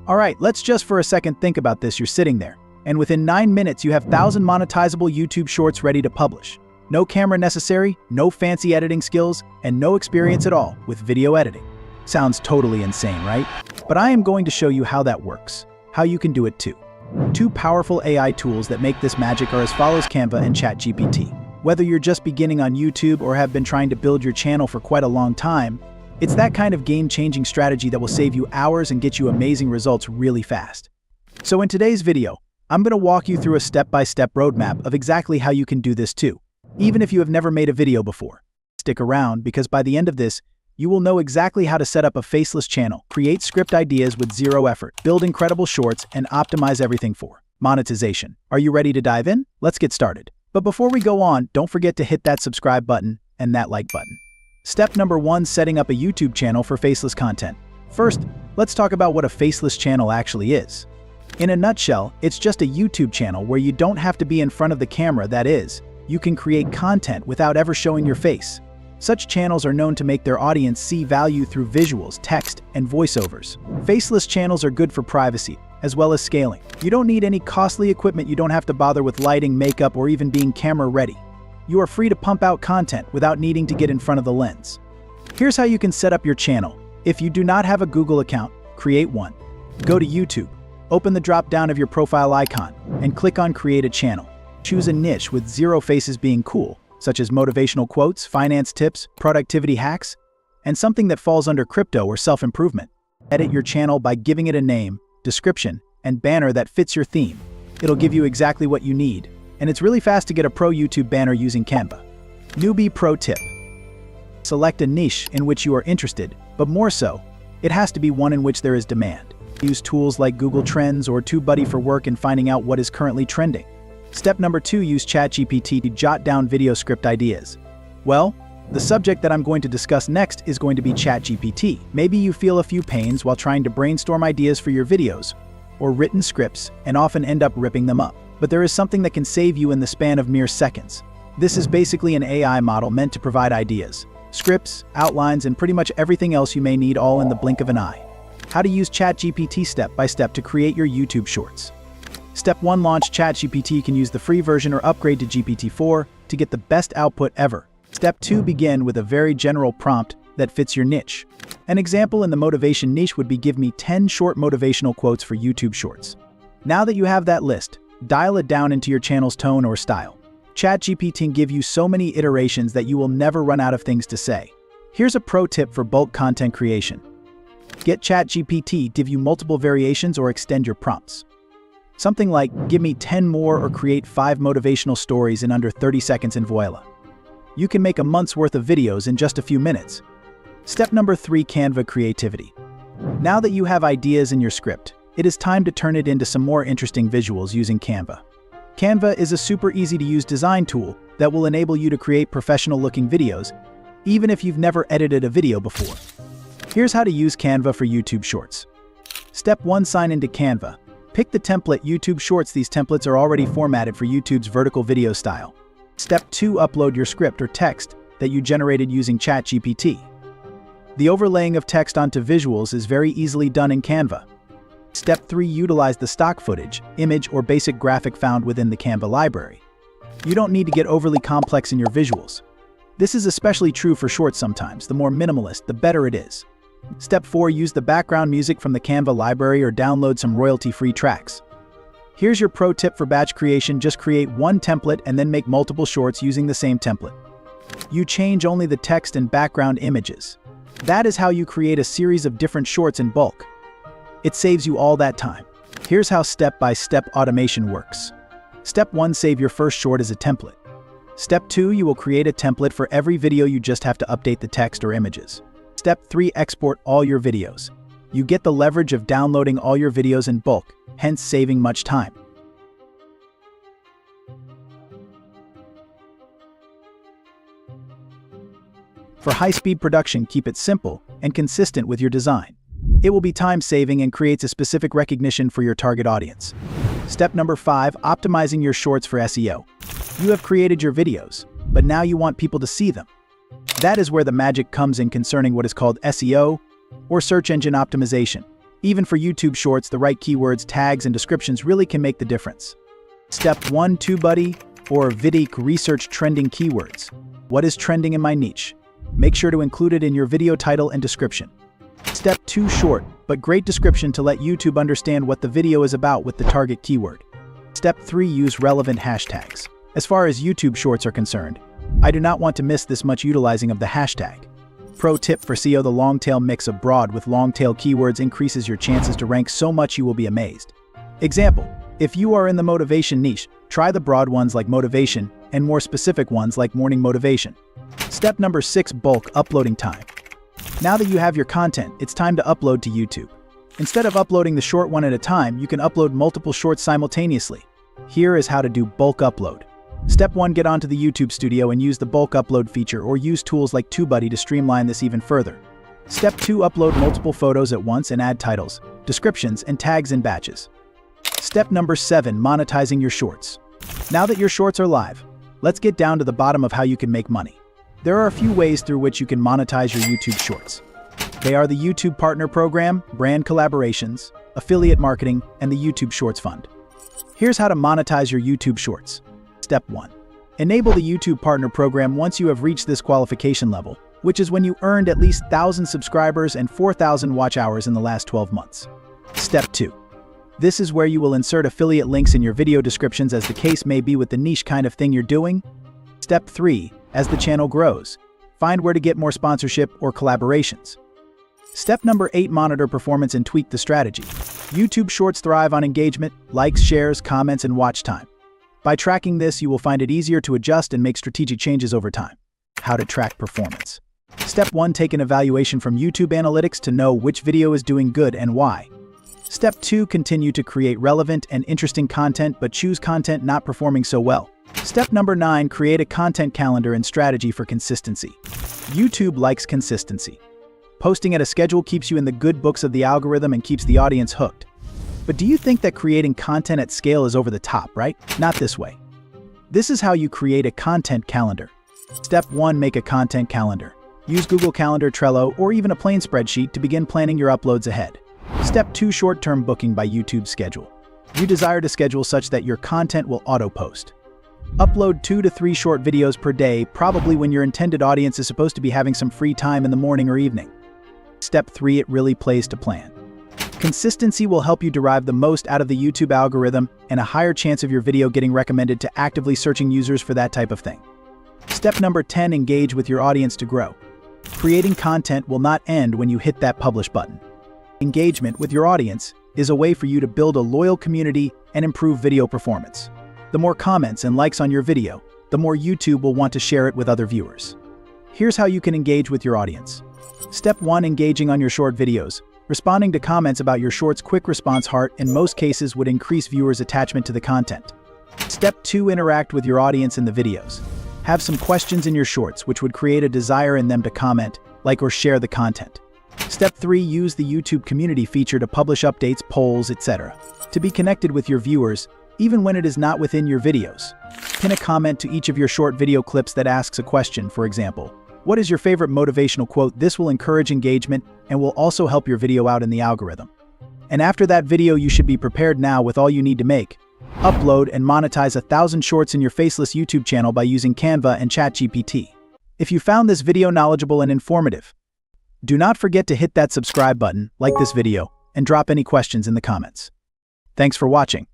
Alright, let's just for a second think about this. You're sitting there, and within 9 minutes you have 1,000 monetizable YouTube shorts ready to publish. No camera necessary, no fancy editing skills, and no experience at all with video editing. Sounds totally insane, right? But I am going to show you how that works, how you can do it too. 2 powerful AI tools that make this magic are as follows: Canva and ChatGPT. Whether you're just beginning on YouTube or have been trying to build your channel for quite a long time, it's that kind of game-changing strategy that will save you hours and get you amazing results really fast. So in today's video, I'm going to walk you through a step-by-step roadmap of exactly how you can do this too, even if you have never made a video before. Stick around, because by the end of this, you will know exactly how to set up a faceless channel, create script ideas with zero effort, build incredible shorts, and optimize everything for monetization. Are you ready to dive in? Let's get started. But before we go on, don't forget to hit that subscribe button and that like button. Step number 1, setting up a YouTube channel for faceless content. First, let's talk about what a faceless channel actually is. In a nutshell, it's just a YouTube channel where you don't have to be in front of the camera. That is, you can create content without ever showing your face. Such channels are known to make their audience see value through visuals, text, and voiceovers. Faceless channels are good for privacy, as well as scaling. You don't need any costly equipment. You don't have to bother with lighting, makeup, or even being camera ready. You are free to pump out content without needing to get in front of the lens. Here's how you can set up your channel. If you do not have a Google account, create one. Go to YouTube, open the drop-down of your profile icon, and click on Create a Channel. Choose a niche with 0 faces being cool, such as motivational quotes, finance tips, productivity hacks, and something that falls under crypto or self-improvement. Edit your channel by giving it a name, description, and banner that fits your theme. It'll give you exactly what you need, and it's really fast to get a pro YouTube banner using Canva. Newbie pro tip. Select a niche in which you are interested, but more so, it has to be one in which there is demand. Use tools like Google Trends or TubeBuddy for work in finding out what is currently trending. Step number 2, use ChatGPT to jot down video script ideas. Well, the subject that I'm going to discuss next is going to be ChatGPT. Maybe you feel a few pains while trying to brainstorm ideas for your videos or written scripts and often end up ripping them up. But there is something that can save you in the span of mere seconds. This is basically an AI model meant to provide ideas, scripts, outlines, and pretty much everything else you may need all in the blink of an eye. How to use ChatGPT step by step to create your YouTube shorts. Step 1, launch ChatGPT. You can use the free version or upgrade to GPT-4 to get the best output ever. Step 2, begin with a very general prompt that fits your niche. An example in the motivation niche would be, give me 10 short motivational quotes for YouTube shorts. Now that you have that list, dial it down into your channel's tone or style. ChatGPT can give you so many iterations that you will never run out of things to say. Here's a pro tip for bulk content creation. Get ChatGPT to give you multiple variations or extend your prompts. Something like, give me 10 more or create 5 motivational stories in under 30 seconds, and voila. You can make a month's worth of videos in just a few minutes. Step number 3, Canva creativity. Now that you have ideas in your script, it is time to turn it into some more interesting visuals using Canva. Canva is a super easy to use design tool that will enable you to create professional-looking videos, even if you've never edited a video before. Here's how to use Canva for YouTube Shorts. Step 1, sign into Canva. Pick the template YouTube Shorts. These templates are already formatted for YouTube's vertical video style. Step 2, upload your script or text that you generated using ChatGPT. The overlaying of text onto visuals is very easily done in Canva. Step 3, utilize the stock footage, image, or basic graphic found within the Canva library. You don't need to get overly complex in your visuals. This is especially true for shorts sometimes. The more minimalist, the better it is. Step 4, use the background music from the Canva library or download some royalty-free tracks. Here's your pro tip for batch creation. Just create one template and then make multiple shorts using the same template. You change only the text and background images. That is how you create a series of different shorts in bulk. It saves you all that time. Here's how step-by-step automation works. Step 1, save your first short as a template. Step 2, you will create a template for every video. You just have to update the text or images. Step 3, export all your videos. You get the leverage of downloading all your videos in bulk, hence saving much time. For high-speed production, keep it simple and consistent with your design. It will be time-saving and creates a specific recognition for your target audience. Step number 5, optimizing your shorts for SEO. You have created your videos, but now you want people to see them. That is where the magic comes in concerning what is called SEO, or search engine optimization. Even for YouTube Shorts, the right keywords, tags, and descriptions really can make the difference. Step 1. TubeBuddy or Vidiq research trending keywords. What is trending in my niche? Make sure to include it in your video title and description. Step 2. Short, but great description to let YouTube understand what the video is about with the target keyword. Step 3. Use relevant hashtags. As far as YouTube Shorts are concerned, I do not want to miss this much utilizing of the hashtag. Pro tip for SEO: the long-tail mix of broad with long-tail keywords increases your chances to rank so much you will be amazed. Example, if you are in the motivation niche, try the broad ones like motivation and more specific ones like morning motivation. Step number 6. Bulk uploading time. Now that you have your content, it's time to upload to YouTube. Instead of uploading the short one at a time, you can upload multiple shorts simultaneously. Here is how to do bulk upload. Step 1. Get onto the YouTube Studio and use the bulk upload feature, or use tools like TubeBuddy to streamline this even further. Step 2. Upload multiple photos at once and add titles, descriptions, and tags in batches. Step number 7. Monetizing your shorts. Now that your shorts are live, let's get down to the bottom of how you can make money. There are a few ways through which you can monetize your YouTube Shorts. They are the YouTube Partner Program, brand collaborations, affiliate marketing, and the YouTube Shorts Fund. Here's how to monetize your YouTube Shorts. Step 1. Enable the YouTube Partner Program once you have reached this qualification level, which is when you earned at least 1,000 subscribers and 4,000 watch hours in the last 12 months. Step 2. This is where you will insert affiliate links in your video descriptions, as the case may be with the niche kind of thing you're doing. Step 3. As the channel grows, find where to get more sponsorship or collaborations. Step number 8. Monitor performance and tweak the strategy. YouTube Shorts thrive on engagement, likes, shares, comments, and watch time. By tracking this, you will find it easier to adjust and make strategic changes over time. How to track performance. Step 1. Take an evaluation from YouTube Analytics to know which video is doing good and why. Step 2. Continue to create relevant and interesting content, but choose content not performing so well. Step number 9. Create a content calendar and strategy for consistency. YouTube likes consistency. Posting at a schedule keeps you in the good books of the algorithm and keeps the audience hooked. But do you think that creating content at scale is over the top, right? Not this way. This is how you create a content calendar. Step 1. Make a content calendar. Use Google Calendar, Trello, or even a plain spreadsheet to begin planning your uploads ahead. Step 2. Short-term booking by YouTube schedule. You desire to schedule such that your content will auto-post. Upload 2 to 3 short videos per day, probably when your intended audience is supposed to be having some free time in the morning or evening. Step 3. It really plays to plan. Consistency will help you derive the most out of the YouTube algorithm and a higher chance of your video getting recommended to actively searching users for that type of thing. Step number 10. Engage with your audience to grow. Creating content will not end when you hit that publish button. Engagement with your audience is a way for you to build a loyal community and improve video performance. The more comments and likes on your video, the more YouTube will want to share it with other viewers. Here's how you can engage with your audience. Step 1. Engaging on your short videos. Responding to comments about your shorts. Quick response heart in most cases would increase viewers' attachment to the content. Step 2. Interact with your audience in the videos. Have some questions in your shorts which would create a desire in them to comment, like, or share the content. Step 3. Use the YouTube community feature to publish updates, polls, etc. To be connected with your viewers, even when it is not within your videos. Pin a comment to each of your short video clips that asks a question, for example, what is your favorite motivational quote? This will encourage engagement and will also help your video out in the algorithm. And after that video, you should be prepared now with all you need to make. Upload and monetize 1,000 shorts in your faceless YouTube channel by using Canva and ChatGPT. If you found this video knowledgeable and informative, do not forget to hit that subscribe button, like this video, and drop any questions in the comments. Thanks for watching.